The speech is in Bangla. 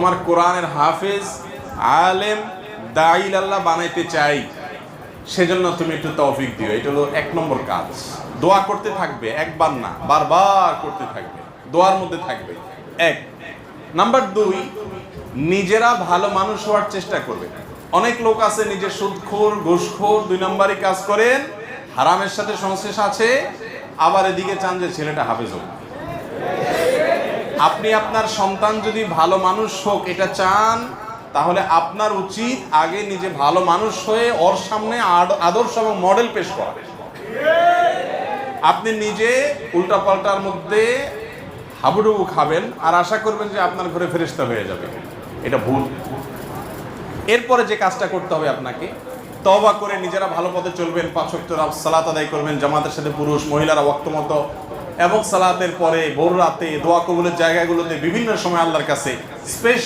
তোমার কোরআনের হাফেজ, আলেম, দাঈল আল্লাহ বানাইতে চাই, সেজন্য তুমি একটু তৌফিক দিও। এটা হলো 1 নম্বর কাজ। দোয়া করতে থাকবে, একবার না বারবার করতে থাকবে, দোয়ার মধ্যে থাকবে। 1 নাম্বার 2, নিজেরা ভালো মানুষ হওয়ার চেষ্টা করবে। অনেক লোক আছে নিজে সুদখোর, ঘুষখোর, 2 নম্বরই কাজ করেন, হারামের সাথে সংশ্লেষ আছে, আবার এদিকে চান যে ছেলেটা হাফেজ হোক। আপনি আপনার সন্তান যদি ভালো মানুষ হোক এটা চান, তাহলে আপনার উচিত আগে নিজে ভালো মানুষ হয়ে ওর সামনে আদর্শ এবং মডেল পেশ করা। আপনি নিজে উল্টাপাল্টার মধ্যে হাবুডুবু খাবেন আর আশা করবেন যে আপনার ঘরে ফেরেশতা হয়ে যাবে, এটা ভুল। এরপরে যে কাজটা করতে হবে আপনাকে, তওবা করে নিজেরা ভালো পথে চলবেন, 5 ওয়াক্ত সালাত আদায় করবেন জামাতের সাথে, পুরুষ মহিলারা ওয়াক্ত মতো, এবং সালাতের পরে ভোর রাতে দোয়া কবুলের জায়গাগুলোতে বিভিন্ন সময় আল্লাহর কাছে স্পেশাল